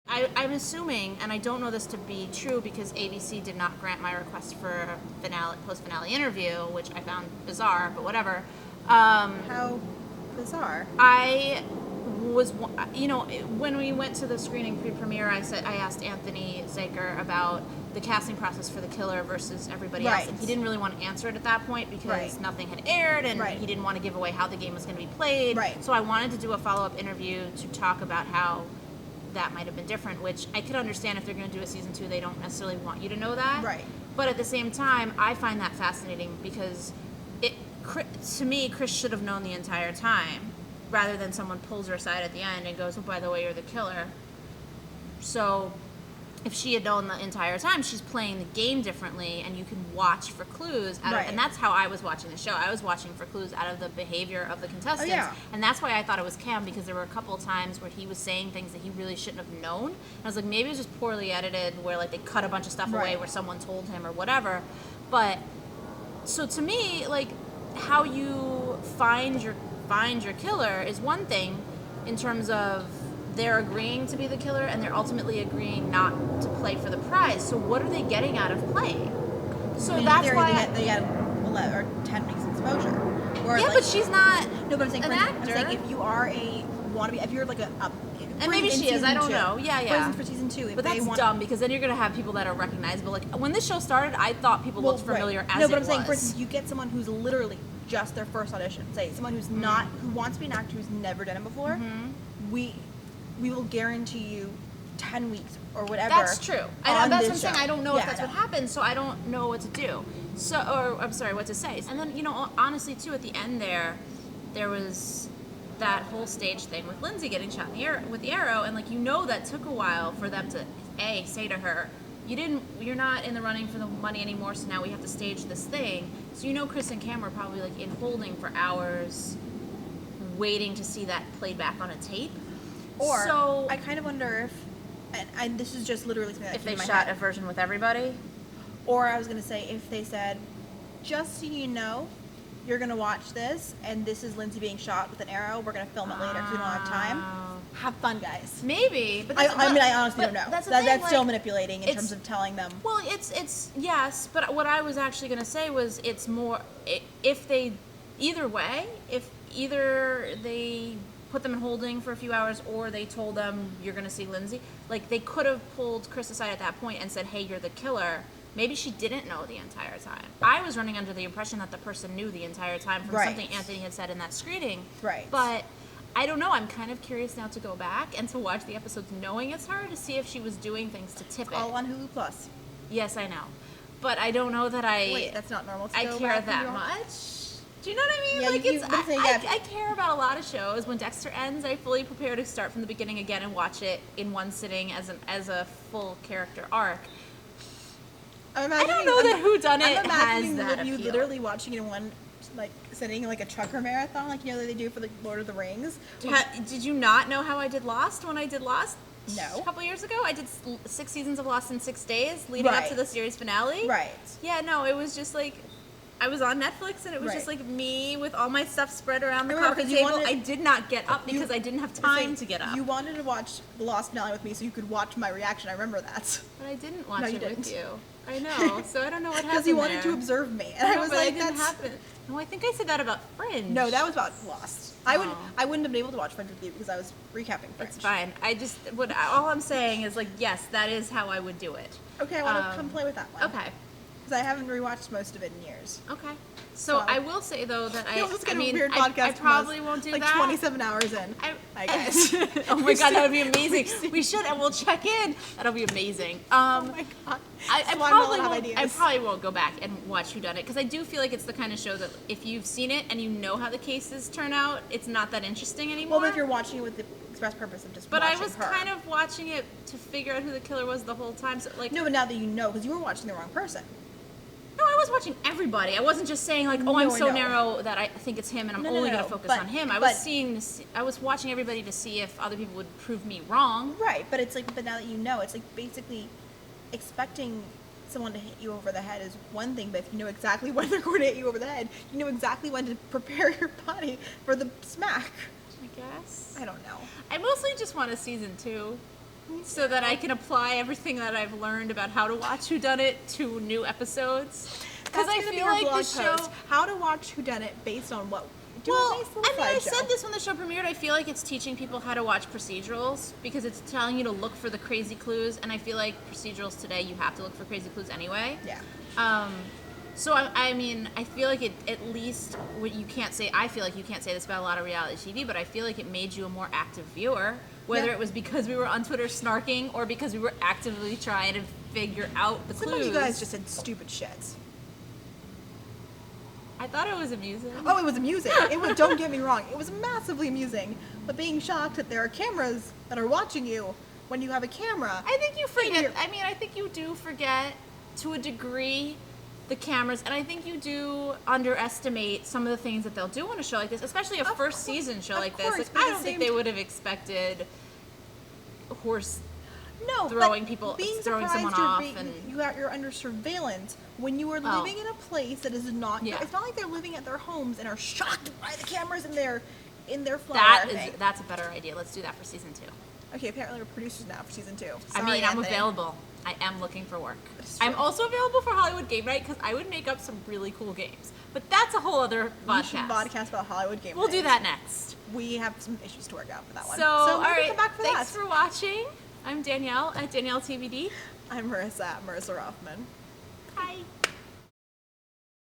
I'm assuming, and I don't know this to be true because ABC did not grant my request for a post-finale interview, which I found bizarre, but whatever. How bizarre. I was, when we went to the screening pre-premiere, I asked Anthony Zaker about the casting process for the killer versus everybody else, and he didn't really want to answer it at that point because nothing had aired, and he didn't want to give away how the game was going to be played. Right. So I wanted to do a follow-up interview to talk about how that might have been different, which I could understand if they're going to do a season 2, they don't necessarily want you to know that. Right. But at the same time, I find that fascinating because to me, Chris should have known the entire time, rather than someone pulls her aside at the end and goes, oh, by the way, you're the killer. So if she had known the entire time, she's playing the game differently, and you can watch for clues. And that's how I was watching the show. I was watching for clues out of the behavior of the contestants. And that's why I thought it was Cam, because there were a couple of times where he was saying things that he really shouldn't have known. And I was like, maybe it was just poorly edited, where like they cut a bunch of stuff away where someone told him or whatever. But so to me, like, how you find your killer is one thing in terms of they're agreeing to be the killer and they're ultimately agreeing not to play for the prize. So what are they getting out of playing? So that's why they get 11 or 10 weeks exposure. Or but she's not. No, but I'm saying, an actor. I'm saying if you are a wannabe, if you're like a and maybe she is. I don't know. Yeah. For season 2, but that's dumb because then you're gonna have people that are recognizable. Like when this show started, I thought people looked familiar as it was. No, but I'm saying, for instance, you get someone who's literally just their first audition. Say someone who's not, who wants to be an actor who's never done it before. We will guarantee you 10 weeks or whatever. That's true. That's what I'm saying. Show. I don't know if that's what happens, so I don't know what to do. What to say. And then, honestly, too, at the end there was that whole stage thing with Lindsay getting shot in the air with the arrow, and that took a while for them to say to her, you're not in the running for the money anymore, so now we have to stage this thing. So Chris and Cam were probably in holding for hours, waiting to see that played back on a tape. Or so, I kind of wonder if, and this is just literally something that if they shot a version with everybody, or I was going to say if they said, just so you know, you're going to watch this, and this is Lindsay being shot with an arrow. We're going to film it later because we don't have time. Have fun, guys. Maybe, but I honestly don't know. That's still manipulating in terms of telling them. Well, it's yes, but what I was actually going to say was it's more if they either they put them in holding for a few hours, or they told them you're going to see Lindsay. They could have pulled Chris aside at that point and said, "Hey, you're the killer." Maybe she didn't know the entire time. I was running under the impression that the person knew the entire time from something Anthony had said in that screening. Right. But I don't know. I'm kind of curious now to go back and to watch the episodes knowing it's her to see if she was doing things to tip it. All on Hulu Plus. Yes, I know. But I don't know that Wait, that's not normal to I go care back that much. Do you know what I mean? Yeah, I care about a lot of shows. When Dexter ends, I fully prepare to start from the beginning again and watch it in one sitting as a full character arc. I don't know that Whodunnit has that you appeal. Literally watching it in one sitting like a trucker marathon, like they do for the Lord of the Rings. Did you not know how I did Lost when I did Lost? No. A couple years ago, I did 6 seasons of Lost in 6 days, leading up to the series finale. Right. Yeah, no, it was just I was on Netflix, and it was just me with all my stuff spread around the coffee table. I did not get up because I didn't have time to get up. You wanted to watch the Lost finale with me so you could watch my reaction. I remember that. But I didn't watch it with you. I know, so I don't know what happened. Because you wanted to observe me, and I was like, "That didn't happen." No, I think I said that about Fringe. No, that was about Lost. I wouldn't have been able to watch Fringe with you because I was recapping Fringe. It's fine. All I'm saying is yes, that is how I would do it. Okay, I want to come play with that one. Okay. Because I haven't rewatched most of it in years. Okay. So I will say though that a weird podcast I probably won't do that. 27 hours in. I guess. Oh my god, that would be amazing. We should, and we'll check in. That'll be amazing. Oh my god. I probably won't go back and watch Whodunnit because I do feel like it's the kind of show that if you've seen it and you know how the cases turn out, it's not that interesting anymore. Well, but if you're watching it with the express purpose of just watching her. But I was kind of watching it to figure out who the killer was the whole time. So no, but now that you know, because you were watching the wrong person. No, I was watching everybody. I wasn't just saying I'm so narrow that I think it's him and I'm only going to focus on him. I was watching everybody to see if other people would prove me wrong. Right, but it's but now that you know, it's basically expecting someone to hit you over the head is one thing, but if you know exactly when they're going to hit you over the head, you know exactly when to prepare your body for the smack. I guess. I don't know. I mostly just want a season 2. so that I can apply everything that I've learned about how to watch Whodunnit to new episodes. Because I feel like the show, how to watch Whodunnit based on what. Well, I mean, I said this when the show premiered. I feel like it's teaching people how to watch procedurals because it's telling you to look for the crazy clues, and I feel like procedurals today you have to look for crazy clues anyway. Yeah. So I mean, I feel like it at least what you can't say. I feel like you can't say this about a lot of reality TV, but I feel like it made you a more active viewer. Whether it was because we were on Twitter snarking or because we were actively trying to figure out the clues. Some of you guys just said stupid shit. I thought it was amusing. Oh, it was amusing. It was. Don't get me wrong. It was massively amusing. But being shocked that there are cameras that are watching you when you have a camera. I think you forget. I mean, I think you do forget to a degree the cameras, and I think you do underestimate some of the things that they'll do on a show like this, especially a first season show like this. Like, I don't think they would have expected horse throwing people, throwing someone off, and you're under surveillance when you are living in a place that is not. Yeah. It's not like they're living at their homes and are shocked by the cameras in their flower. That's a better idea. Let's do that for season 2. Okay, apparently we're producers now for season 2. Sorry, I mean, I'm available. I am looking for work. I'm also available for Hollywood Game Night because I would make up some really cool games. But that's a whole other podcast. We should podcast about Hollywood Game Night. We'll do that next. We have some issues to work out for that one. So all right, come back for thanks for watching. I'm Danielle at Danielle TVD. I'm Marisa at Marisa Rothman. Bye.